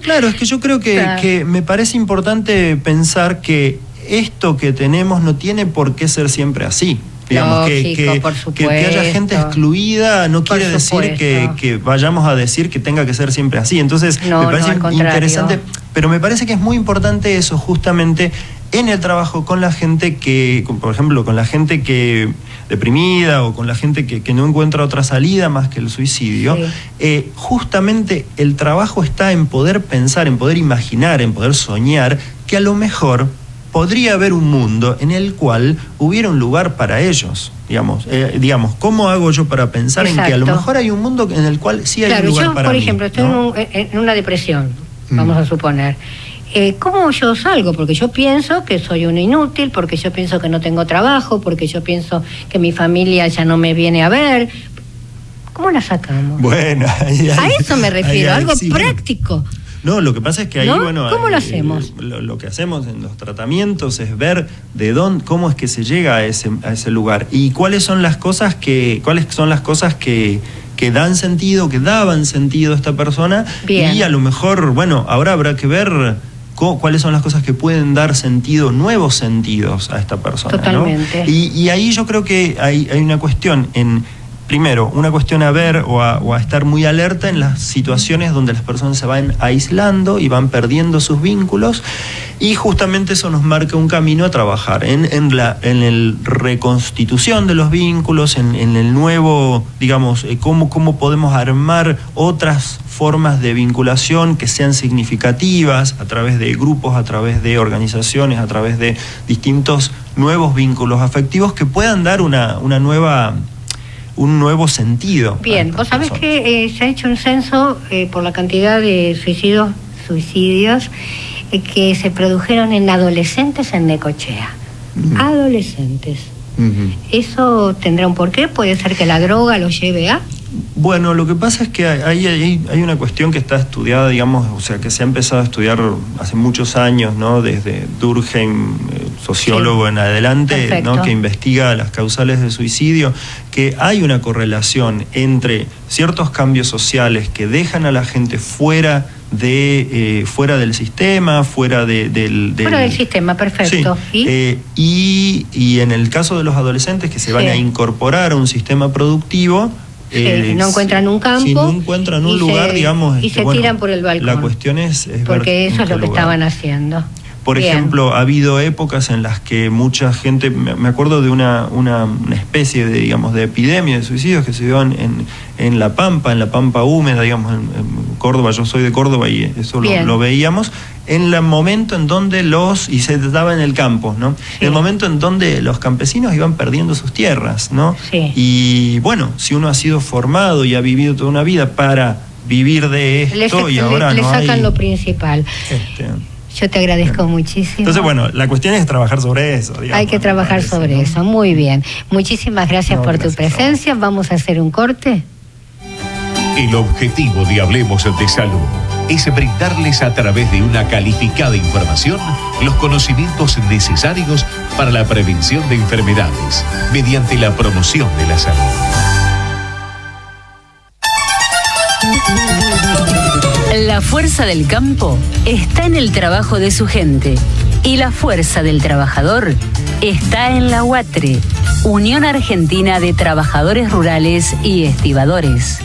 Claro, es que yo creo que me parece importante pensar que esto que tenemos no tiene por qué ser siempre así. Digamos, que haya gente excluida no quiere decir que vayamos a decir que tenga que ser siempre así. Entonces, me parece interesante, pero me parece que es muy importante eso, justamente en el trabajo con la gente que, por ejemplo, con la gente que deprimida o con la gente que no encuentra otra salida más que el suicidio, justamente el trabajo está en poder pensar, en poder imaginar, en poder soñar que a lo mejor podría haber un mundo en el cual hubiera un lugar para ellos. Digamos, ¿cómo hago yo para pensar en que a lo mejor hay un mundo en el cual sí hay un lugar para mí? Por ejemplo, estoy en una depresión, vamos a suponer. ¿Cómo yo salgo? Porque yo pienso que soy un inútil, porque yo pienso que no tengo trabajo, porque yo pienso que mi familia ya no me viene a ver. ¿Cómo la sacamos? Bueno, a eso me refiero, algo práctico. Bueno. No, lo que pasa es que ahí, ¿no? ¿Cómo lo hacemos? Lo que hacemos en los tratamientos es ver de dónde, cómo es que se llega a ese lugar y cuáles son las cosas que dan sentido, que daban sentido a esta persona. Bien. Y a lo mejor, bueno, ahora habrá que ver cuáles son las cosas que pueden dar sentido, nuevos sentidos a esta persona. Totalmente. ¿No? Y ahí yo creo que hay una cuestión primero, una cuestión a ver o a estar muy alerta en las situaciones donde las personas se van aislando y van perdiendo sus vínculos, y justamente eso nos marca un camino a trabajar en la reconstitución de los vínculos, en el nuevo, digamos, cómo podemos armar otras formas de vinculación que sean significativas a través de grupos, a través de organizaciones, a través de distintos nuevos vínculos afectivos que puedan dar un nuevo sentido. Bien, vos sabés que se ha hecho un censo por la cantidad de suicidios que se produjeron en adolescentes en Necochea. Adolescentes. ¿Eso tendrá un porqué? ¿Puede ser que la droga los lleve a...? Bueno, lo que pasa es que hay una cuestión que está estudiada, digamos, o sea, que se ha empezado a estudiar hace muchos años, ¿no? Desde Durkheim, sociólogo en adelante, ¿no? Que investiga las causales del suicidio, que hay una correlación entre ciertos cambios sociales que dejan a la gente fuera del sistema, fuera del sistema, perfecto. ¿Sí? Y en el caso de los adolescentes que se van a incorporar a un sistema productivo, no encuentran un campo, si no encuentran un lugar, digamos, y se tiran por el balcón. La cuestión es porque eso es lo que estaban haciendo. Por ejemplo, ha habido épocas en las que mucha gente, me acuerdo de una especie de, digamos, de epidemia de suicidios que se dio en La Pampa húmeda, digamos, en Córdoba. Yo soy de Córdoba y eso lo veíamos en el momento en donde y se daba en el campo, ¿no? Sí. En el momento en donde los campesinos iban perdiendo sus tierras, ¿no? Sí. Y bueno, si uno ha sido formado y ha vivido toda una vida para vivir de esto y ahora le sacan lo principal. Yo te agradezco muchísimo. Entonces, bueno, la cuestión es trabajar sobre eso. Digamos, hay que trabajar sobre eso, muy bien. Muchísimas gracias por tu presencia. Vamos a hacer un corte. El objetivo de Hablemos de Salud es brindarles a través de una calificada información los conocimientos necesarios para la prevención de enfermedades mediante la promoción de la salud. La fuerza del campo está en el trabajo de su gente y la fuerza del trabajador está en la UATRE, Unión Argentina de Trabajadores Rurales y Estibadores.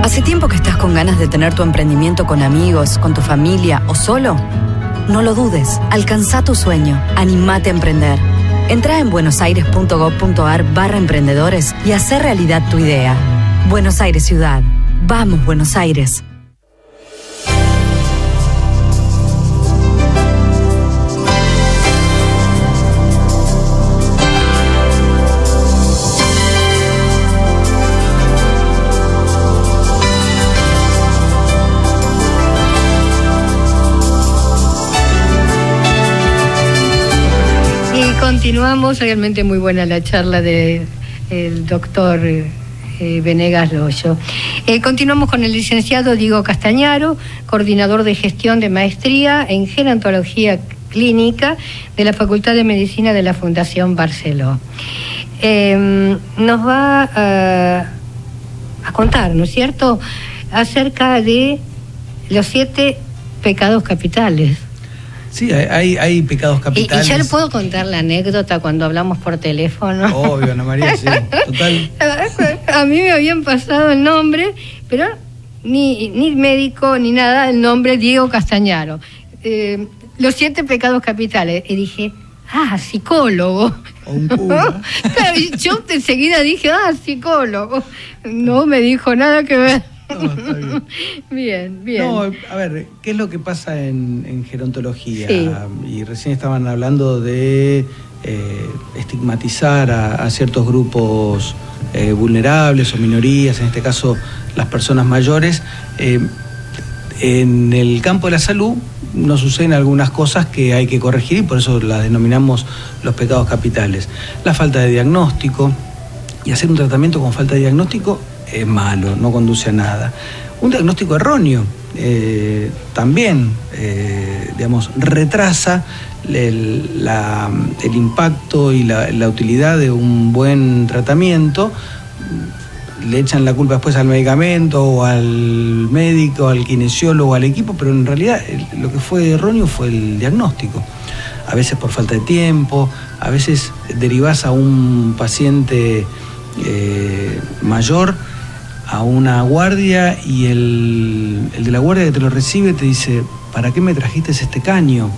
¿Hace tiempo que estás con ganas de tener tu emprendimiento con amigos, con tu familia o solo? No lo dudes, alcanzá tu sueño, animate a emprender. Entrá en buenosaires.gov.ar/emprendedores y hacé realidad tu idea. Buenos Aires Ciudad. Vamos, Buenos Aires. Continuamos, realmente muy buena la charla del doctor Venegas Loyo. Continuamos con el licenciado Diego Castañaro, coordinador de gestión de maestría en gerontología clínica de la Facultad de Medicina de la Fundación Barceló. Nos va a contar, ¿no es cierto?, acerca de los 7 pecados capitales. Sí, hay pecados capitales. Y ya le puedo contar la anécdota cuando hablamos por teléfono. Obvio, Ana María, sí, total. A mí me habían pasado el nombre, pero ni médico ni nada, el nombre Diego Castañaro. Los 7 pecados capitales. Y dije, psicólogo. O un cura. Claro, yo enseguida dije, psicólogo. No me dijo nada que ver. No, está bien. Bien, bien. No, a ver, ¿qué es lo que pasa en gerontología? Sí. Y recién estaban hablando de estigmatizar a ciertos grupos vulnerables o minorías, en este caso las personas mayores. En el campo de la salud nos suceden algunas cosas que hay que corregir y por eso las denominamos los pecados capitales. La falta de diagnóstico, y hacer un tratamiento con falta de diagnóstico es malo, no conduce a nada. Un diagnóstico erróneo también, retrasa el impacto y la utilidad de un buen tratamiento. Le echan la culpa después al medicamento o al médico, al kinesiólogo, al equipo, pero en realidad lo que fue erróneo fue el diagnóstico. A veces por falta de tiempo, a veces derivás a un paciente mayor a una guardia y el de la guardia que te lo recibe te dice, ¿para qué me trajiste este caño?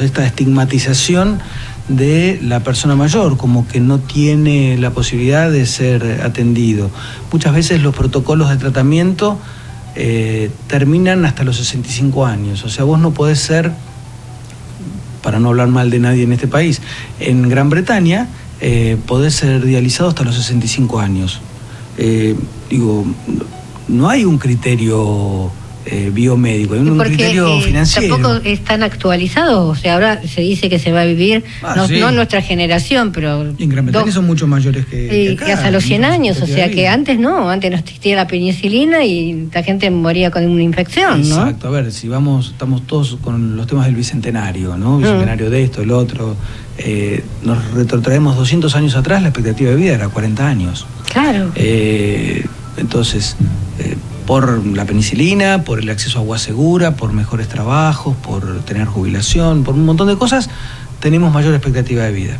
Esta estigmatización de la persona mayor, como que no tiene la posibilidad de ser atendido. Muchas veces los protocolos de tratamiento terminan hasta los 65 años. O sea, vos no podés ser, para no hablar mal de nadie en este país, en Gran Bretaña podés ser dializado hasta los 65 años. No hay un criterio biomédico, hay un criterio financiero. Tampoco están actualizados, o sea, ahora se dice que se va a vivir, no nuestra generación, pero... En Gran Bretaña son mucho mayores que acá, hasta los 100 años, o sea, que antes no existía la penicilina y la gente moría con una infección, ¿no? Exacto, a ver, si estamos todos con los temas del bicentenario, ¿no? Bicentenario de esto, el otro, nos retrotraemos 200 años atrás, la expectativa de vida era 40 años. Claro. Entonces, por la penicilina, por el acceso a agua segura, por mejores trabajos, por tener jubilación, por un montón de cosas, tenemos mayor expectativa de vida.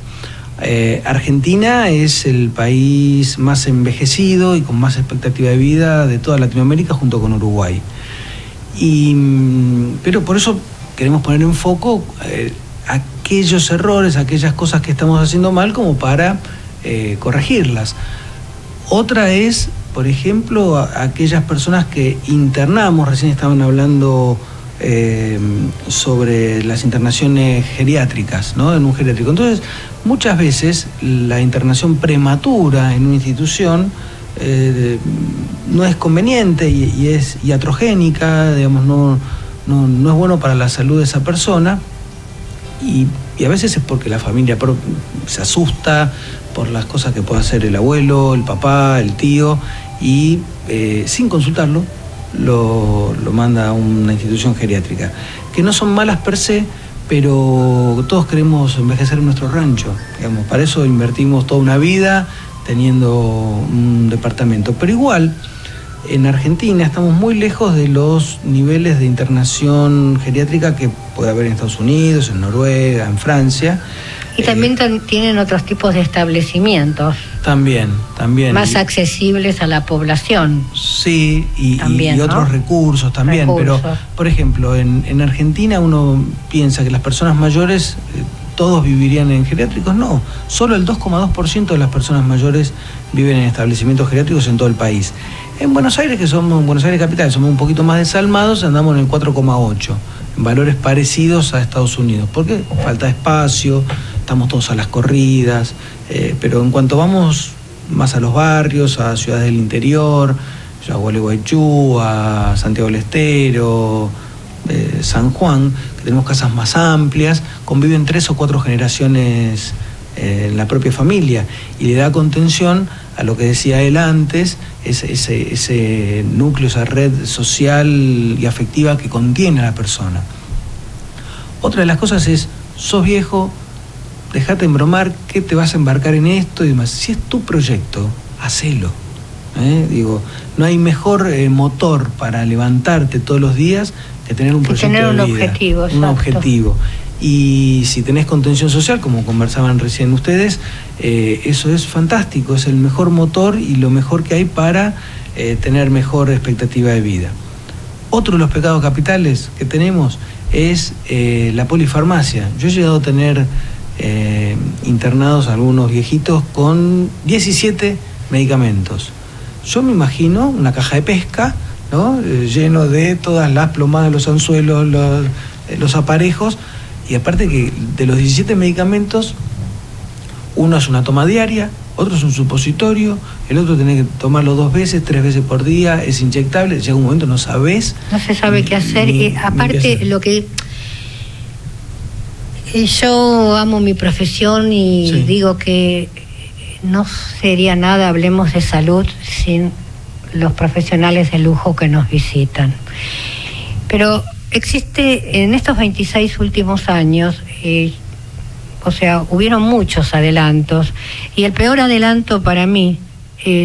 Argentina es el país más envejecido y con más expectativa de vida de toda Latinoamérica, junto con Uruguay. Pero por eso queremos poner en foco aquellos errores, aquellas cosas que estamos haciendo mal, como para corregirlas. Otra es, por ejemplo, aquellas personas que internamos, recién estaban hablando sobre las internaciones geriátricas, ¿no? En un geriátrico. Entonces, muchas veces la internación prematura en una institución no es conveniente y es iatrogénica, no es bueno para la salud de esa persona, y a veces es porque la familia se asusta por las cosas que puede hacer el abuelo, el papá, el tío, y sin consultarlo lo manda a una institución geriátrica, que no son malas per se, pero todos queremos envejecer en nuestro rancho, para eso invertimos toda una vida teniendo un departamento, pero igual en Argentina estamos muy lejos de los niveles de internación geriátrica que puede haber en Estados Unidos, en Noruega, en Francia. Y también tienen otros tipos de establecimientos. También. Más accesibles a la población. Sí, y también, otros recursos también. Pero, por ejemplo, en Argentina uno piensa que las personas mayores, todos vivirían en geriátricos. No, solo el 2,2% de las personas mayores viven en establecimientos geriátricos en todo el país. En Buenos Aires, Buenos Aires capital, somos un poquito más desalmados, andamos en el 4,8%. En valores parecidos a Estados Unidos, porque falta espacio, estamos todos a las corridas, pero en cuanto vamos más a los barrios, a ciudades del interior, a Gualeguaychú, a Santiago del Estero, San Juan, que tenemos casas más amplias, conviven 3 o 4 generaciones en la propia familia, y le da contención a lo que decía él antes, ese núcleo, esa red social y afectiva que contiene a la persona. Otra de las cosas es, sos viejo, dejate embromar, ¿qué te vas a embarcar en esto y demás? Si es tu proyecto, hacelo. No hay mejor motor para levantarte todos los días que tener un proyecto de vida. Tener un objetivo, un objetivo. Y si tenés contención social, como conversaban recién ustedes, eso es fantástico, es el mejor motor y lo mejor que hay para tener mejor expectativa de vida. Otro de los pecados capitales que tenemos es la polifarmacia. Yo he llegado a tener internados algunos viejitos con 17 medicamentos. Yo me imagino una caja de pesca, ¿no? Lleno de todas las plomadas, los anzuelos, los aparejos, y aparte que de los 17 medicamentos, uno es una toma diaria, otro es un supositorio, el otro tenés que tomarlo 2 veces, 3 veces por día, es inyectable, llega un momento no sabés. No se sabe qué hacer, y aparte lo que... Yo amo mi profesión y digo que no sería nada, hablemos de salud, sin los profesionales de lujo que nos visitan. Pero existe en estos 26 últimos años, hubieron muchos adelantos, y el peor adelanto para mí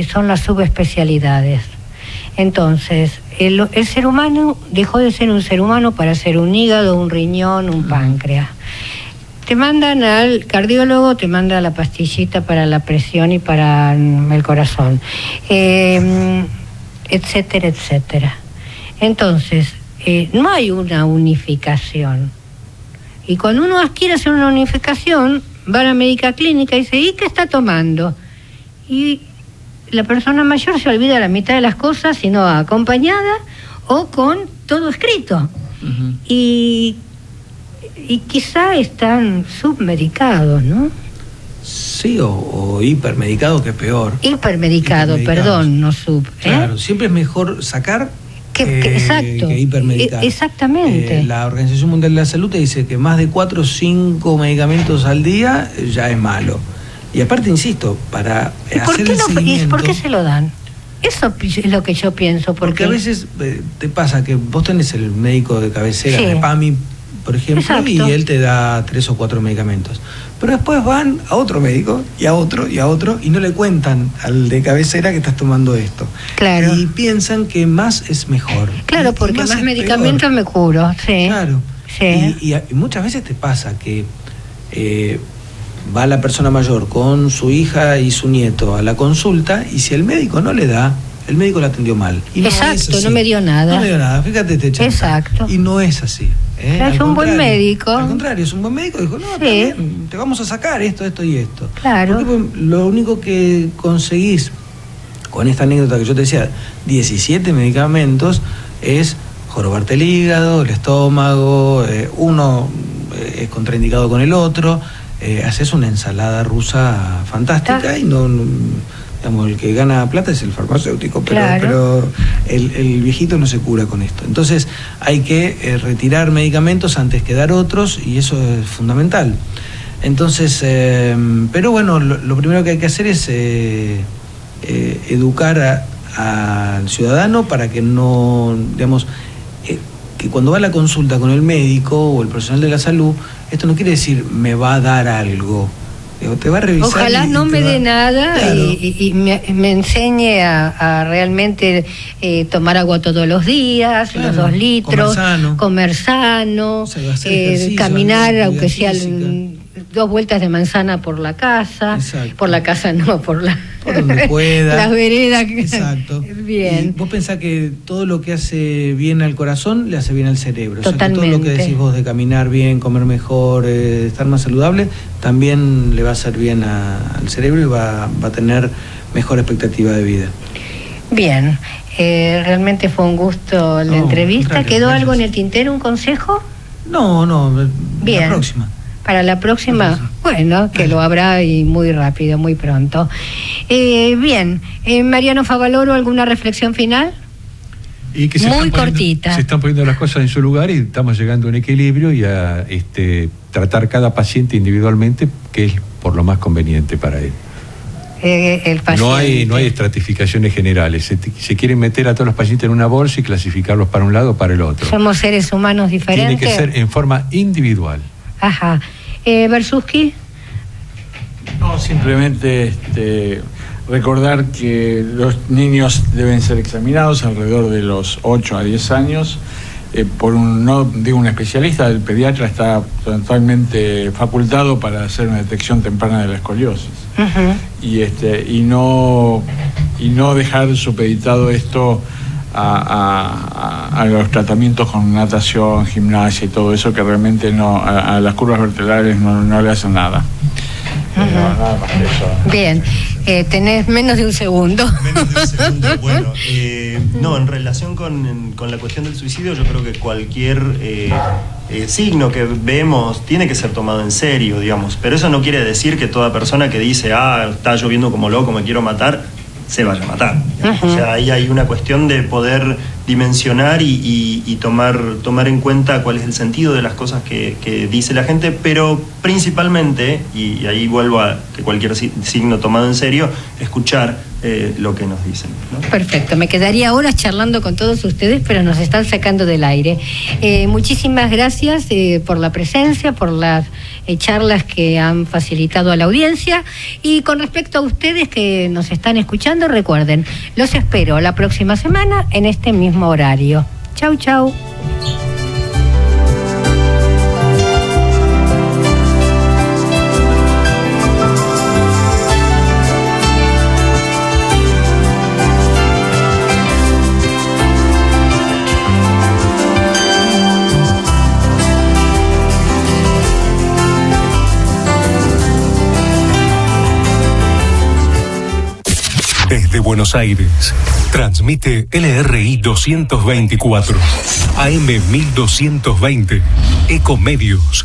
son las subespecialidades. Entonces, el ser humano dejó de ser un ser humano para ser un hígado, un riñón, un páncreas. Te mandan al cardiólogo, te manda la pastillita para la presión y para el corazón, etcétera, etcétera. Entonces, no hay una unificación. Y cuando uno quiere hacer una unificación, va a la médica clínica y dice, ¿y qué está tomando? Y la persona mayor se olvida la mitad de las cosas, si no acompañada o con todo escrito. Uh-huh. Y quizá están submedicados, ¿no? Sí, o hipermedicados, que es peor. Hipermedicado, perdón, no sub. Claro, siempre es mejor sacar exacto, que hipermedicar. Exactamente. La Organización Mundial de la Salud te dice que más de 4 o 5 medicamentos al día ya es malo. Y aparte, insisto, para hacer el seguimiento... ¿Y por qué se lo dan? Eso es lo que yo pienso. Porque a veces te pasa que vos tenés el médico de cabecera, de PAMI, por ejemplo, exacto, y él te da 3 o 4 medicamentos. Pero después van a otro médico y a otro y no le cuentan al de cabecera que estás tomando esto. Claro. Y piensan que más es mejor. Claro, porque más medicamentos me curo. Sí. Claro. Sí. Y muchas veces te pasa que va la persona mayor con su hija y su nieto a la consulta, y si el médico no le da, el médico la atendió mal. Y exacto, no me dio nada. No me dio nada, fíjate este chanta. Exacto. Y no es así. Es un buen médico. Al contrario, es un buen médico. Dijo, no, también, te vamos a sacar esto y esto. Claro. Porque lo único que conseguís con esta anécdota que yo te decía, 17 medicamentos, es jorobarte el hígado, el estómago, uno es contraindicado con el otro, haces una ensalada rusa fantástica y no digamos, el que gana plata es el farmacéutico, pero el viejito no se cura con esto. Entonces hay que retirar medicamentos antes que dar otros, y eso es fundamental. Entonces, pero bueno, lo primero que hay que hacer es educar al ciudadano para que no, digamos, que cuando va a la consulta con el médico o el profesional de la salud, esto no quiere decir me va a dar algo. Te va a revisar. Ojalá no me dé nada, claro, y me enseñe a realmente tomar agua todos los días, claro, los 2 litros, comer sano, caminar, aunque sea 2 vueltas de manzana por la casa. Exacto. Por la casa no, por donde pueda. Las veredas. Exacto. Bien. Y vos pensás que todo lo que hace bien al corazón le hace bien al cerebro. Totalmente. O sea, que todo lo que decís vos de caminar bien, comer mejor, estar más saludable, también le va a hacer bien al cerebro y va a tener mejor expectativa de vida. Bien. Realmente fue un gusto la entrevista. ¿Quedó algo en el tintero, un consejo? No, bien. La próxima. Para la próxima, bueno, que lo habrá y muy rápido, muy pronto. Bien, Mariano Favaloro, ¿alguna reflexión final? Y que muy cortita. Se están poniendo las cosas en su lugar y estamos llegando a un equilibrio y a tratar cada paciente individualmente, que es por lo más conveniente para él. El paciente. No hay estratificaciones generales. Se quieren meter a todos los pacientes en una bolsa y clasificarlos para un lado o para el otro. Somos seres humanos diferentes. Tiene que ser en forma individual. Ajá. Bersuski. No, simplemente recordar que los niños deben ser examinados alrededor de los 8 a 10 años por no digo un especialista, el pediatra está totalmente facultado para hacer una detección temprana de la escoliosis. Uh-huh. Y no dejar supeditado esto a los tratamientos con natación, gimnasia y todo eso, que realmente a las curvas vertebrales no le hacen nada. Nada más que eso. Bien, tenés menos de un segundo. Menos de un segundo, bueno. No, en relación con la cuestión del suicidio, yo creo que cualquier signo que vemos tiene que ser tomado en serio, digamos. Pero eso no quiere decir que toda persona que dice, está lloviendo como loco, me quiero matar, se vaya a matar. O sea, ahí hay una cuestión de poder dimensionar y tomar en cuenta cuál es el sentido de las cosas que dice la gente, pero principalmente, y ahí vuelvo a que cualquier signo tomado en serio, escuchar lo que nos dicen, ¿no? Perfecto, me quedaría horas charlando con todos ustedes, pero nos están sacando del aire. Muchísimas gracias por la presencia, por las charlas que han facilitado a la audiencia, y con respecto a ustedes que nos están escuchando, recuerden, los espero la próxima semana en este mismo horario. Chau, chau. Desde Buenos Aires, transmite LRI 224, AM 1220, Ecomedios,